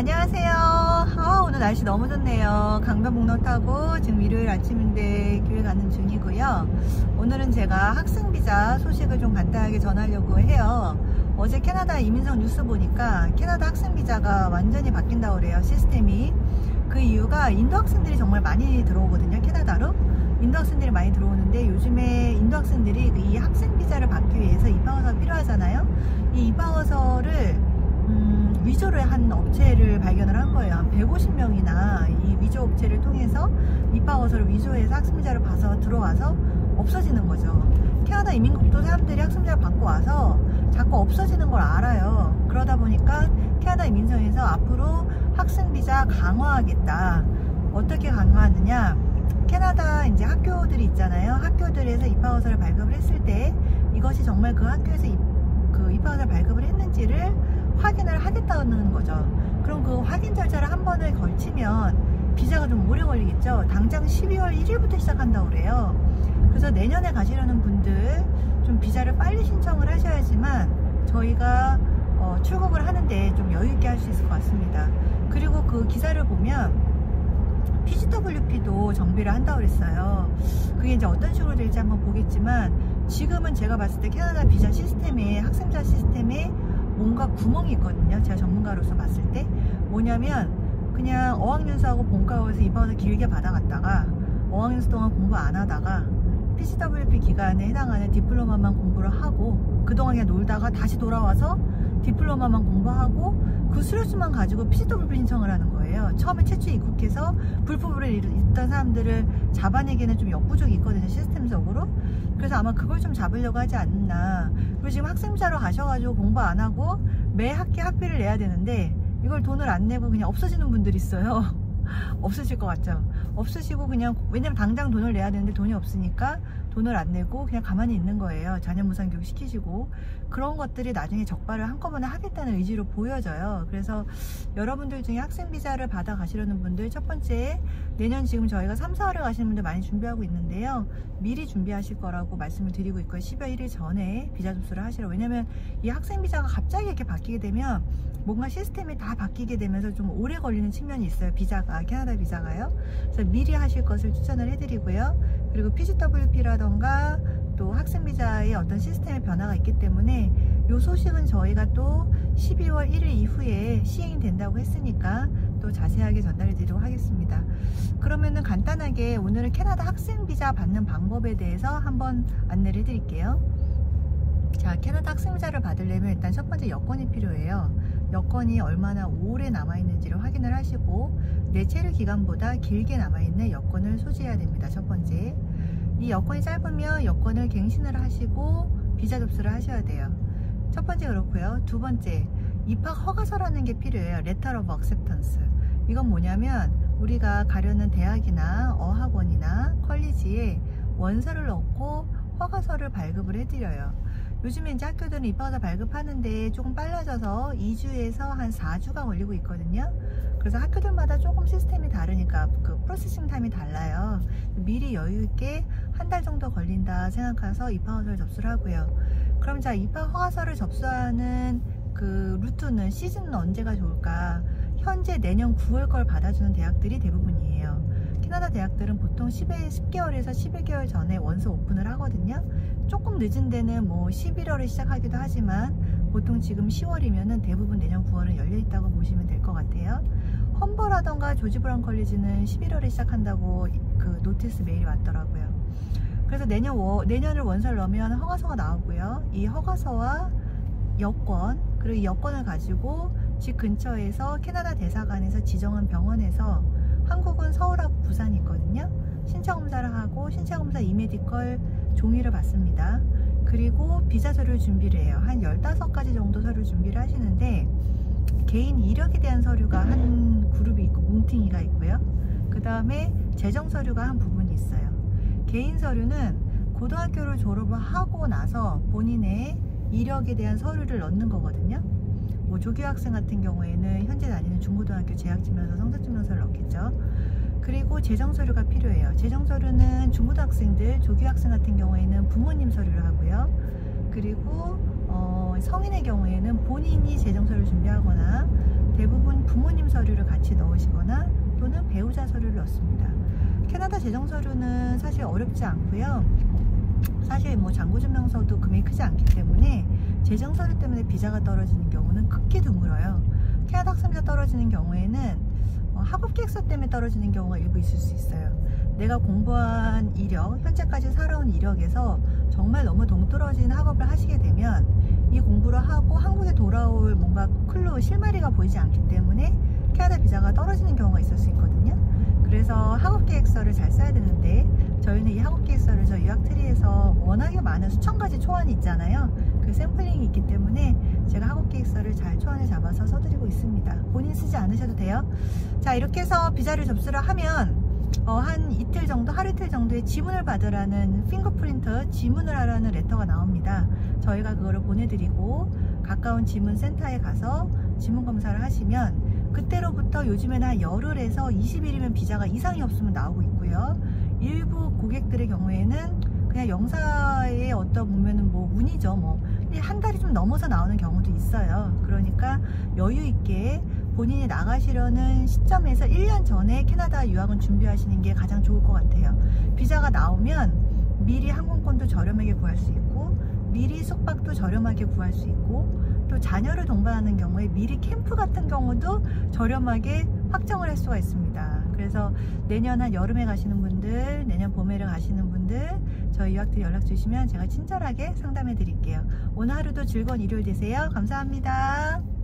안녕하세요. 오늘 날씨 너무 좋네요. 강변북로 타고 지금 일요일 아침인데 교회 가는 중이고요. 오늘은 제가 학생비자 소식을 좀 간단하게 전하려고 해요. 어제 캐나다 이민성 뉴스 보니까 캐나다 학생비자가 완전히 바뀐다고 그래요. 시스템이. 그 이유가 인도 학생들이 정말 많이 들어오거든요. 캐나다로. 인도 학생들이 많이 들어오는데 요즘에 인도 학생들이 이 학생비자를 받기 위해서 입학허서가 필요하잖아요. 이 입학허서를 위조를 한 업체를 발견을 한 거예요. 한 150명이나 이 위조 업체를 통해서 입학허서를 위조해서 학생비자를 봐서 들어와서 없어지는 거죠. 캐나다 이민국도 사람들이 학생비자를 받고 와서 자꾸 없어지는 걸 알아요. 그러다 보니까 캐나다 이민성에서 앞으로 학생비자 강화하겠다. 어떻게 강화하느냐? 캐나다 이제 학교들이 있잖아요. 학교들에서 입학허서를 발급을 했을 때 이것이 정말 그 학교에서 입학허서를 발급을 했는지를 확인을 하겠다는 거죠. 그럼 그 확인 절차를 한 번을 걸치면 비자가 좀 오래 걸리겠죠. 당장 12월 1일부터 시작한다고 그래요. 그래서 내년에 가시려는 분들 좀 비자를 빨리 신청을 하셔야지만 저희가 출국을 하는데 좀 여유있게 할 수 있을 것 같습니다. 그리고 그 기사를 보면 PGWP도 정비를 한다고 그랬어요. 그게 이제 어떤 식으로 될지 한번 보겠지만 지금은 제가 봤을 때 캐나다 비자 시스템에 학생비자 시스템에 뭔가 구멍이 있거든요. 제가 전문가로서 봤을 때 뭐냐면 그냥 어학연수하고 본과에서 입학해서 길게 받아갔다가 어학연수 동안 공부 안 하다가 PGWP 기간에 해당하는 디플로마만 공부를 하고 그동안 그냥 놀다가 다시 돌아와서 디플로마만 공부하고 그 수료수만 가지고 PGWP 신청을 하는 거예요. 처음에 최초에 입국해서 불법으로 있던 사람들을 잡아내기에는 좀 역부족이 있거든요. 시스템적으로. 그래서 아마 그걸 좀 잡으려고 하지 않나. 그리고 지금 학생비자로 가셔가지고 공부 안 하고 매 학기 학비를 내야 되는데 이걸 돈을 안 내고 그냥 없어지는 분들이 있어요. 없으실 것 같죠? 없으시고 그냥 왜냐면 당장 돈을 내야 되는데 돈이 없으니까 돈을 안 내고 그냥 가만히 있는 거예요. 자녀 무상교육 시키시고 그런 것들이 나중에 적발을 한꺼번에 하겠다는 의지로 보여져요. 그래서 여러분들 중에 학생비자를 받아 가시려는 분들 첫 번째 내년 지금 저희가 3, 4월에 가시는 분들 많이 준비하고 있는데요. 미리 준비하실 거라고 말씀을 드리고 있고요. 12월 1일 전에 비자 접수를 하시라고. 왜냐면 이 학생비자가 갑자기 이렇게 바뀌게 되면 뭔가 시스템이 다 바뀌게 되면서 좀 오래 걸리는 측면이 있어요. 비자가, 캐나다 비자가요. 그래서 미리 하실 것을 추천을 해드리고요. 그리고 PGWP라던가 또 학생비자의 어떤 시스템의 변화가 있기 때문에 이 소식은 저희가 또 12월 1일 이후에 시행된다고 했으니까 또 자세하게 전달해 드리도록 하겠습니다. 그러면은 간단하게 오늘은 캐나다 학생비자 받는 방법에 대해서 한번 안내를 해드릴게요. 자, 캐나다 학생비자를 받으려면 일단 첫 번째 여권이 필요해요. 여권이 얼마나 오래 남아있는지를 확인을 하시고 내 체류 기간보다 길게 남아있는 여권을 소지해야 됩니다. 첫 번째. 이 여권이 짧으면 여권을 갱신을 하시고 비자 접수를 하셔야 돼요. 첫 번째 그렇고요. 두 번째, 입학 허가서라는 게 필요해요. Letter of Acceptance. 이건 뭐냐면 우리가 가려는 대학이나 어학원이나 컬리지에 원서를 넣고 허가서를 발급을 해드려요. 요즘에 이제 학교들은 입학허서 발급하는데 조금 빨라져서 2주에서 한 4주가 걸리고 있거든요. 그래서 학교들마다 조금 시스템이 다르니까 그 프로세싱 타임이 달라요. 미리 여유있게 한 달 정도 걸린다 생각해서 입학허서를 접수를 하고요. 그럼 자, 입학허가서를 접수하는 그 루트는 시즌은 언제가 좋을까? 현재 내년 9월 걸 받아주는 대학들이 대부분이에요. 캐나다 대학들은 보통 10개월에서 11개월 전에 원서 오픈을 하거든요. 조금 늦은 데는 뭐 11월에 시작하기도 하지만 보통 지금 10월이면은 대부분 내년 9월은 열려있다고 보시면 될 것 같아요. 험버라던가 조지 브라운 컬리지는 11월에 시작한다고 그 노티스 메일이 왔더라고요. 그래서 내년을 원서를 넣으면 허가서가 나오고요. 이 허가서와 여권, 그리고 이 여권을 가지고 집 근처에서 캐나다 대사관에서 지정한 병원에서 한국은 서울하고 부산이 있거든요. 신체검사를 하고 신체검사 이메디컬 종이를 받습니다. 그리고 비자 서류 준비를 해요. 한 15가지 정도 서류 준비를 하시는데 개인 이력에 대한 서류가 한 그룹이 있고 뭉팅이가 있고요. 그 다음에 재정 서류가 한 부분이 있어요. 개인 서류는 고등학교를 졸업을 하고 나서 본인의 이력에 대한 서류를 넣는 거거든요. 뭐 조교학생 같은 경우에는 현재 다니는 중고등학교 재학증명서, 성적증명서를 넣겠죠. 그리고 재정서류가 필요해요. 재정서류는 중고등학생들, 조교학생 같은 경우에는 부모님 서류를 하고요. 그리고 성인의 경우에는 본인이 재정서를 준비하거나 대부분 부모님 서류 서류를 같이 넣으시거나 또는 배우자 서류를 넣습니다. 캐나다 재정서류는 사실 어렵지 않고요. 사실 뭐 잔고증명서도 금액이 크지 않기 때문에 재정서류 때문에 비자가 떨어지는 경우는 극히 드물어요. 캐나다 학생비자 떨어지는 경우에는 학업계획서 때문에 떨어지는 경우가 일부 있을 수 있어요. 내가 공부한 이력, 현재까지 살아온 이력에서 정말 너무 동떨어진 학업을 하시게 되면 이 공부를 하고 한국에 돌아올 뭔가 클루, 실마리가 보이지 않기 때문에 캐나다 비자가 떨어지는 경우가 있을 수 있거든요. 그래서 학업계획서를 잘 써야 되는데 저희는 이 학업계획서를 저희 유학트리에서 워낙에 많은 수천 가지 초안이 있잖아요. 그 샘플링이 있기 때문에 제가 학업계획서를 잘 초안을 잡아서 써드리고 있습니다. 본인 쓰지 않으셔도 돼요. 자, 이렇게 해서 비자를 접수를 하면 한 이틀 정도, 하루 이틀 정도의 지문을 받으라는 핑거프린트 지문을 하라는 레터가 나옵니다. 저희가 그거를 보내드리고 가까운 지문센터에 가서 지문 검사를 하시면 그때로부터 요즘에는 한 열흘에서 20일이면 비자가 이상이 없으면 나오고 있고요. 일부 고객들의 경우에는 그냥 영사에 보면은 뭐 운이죠. 뭐 한 달이 좀 넘어서 나오는 경우도 있어요. 그러니까 여유 있게 본인이 나가시려는 시점에서 1년 전에 캐나다 유학은 준비하시는 게 가장 좋을 것 같아요. 비자가 나오면 미리 항공권도 저렴하게 구할 수 있고 미리 숙박도 저렴하게 구할 수 있고 또 자녀를 동반하는 경우에 미리 캠프 같은 경우도 저렴하게 확정을 할 수가 있습니다. 그래서 내년 한 여름에 가시는 분들, 내년 봄에를 가시는 분들 저희 유학트리 연락 주시면 제가 친절하게 상담해 드릴게요. 오늘 하루도 즐거운 일요일 되세요. 감사합니다.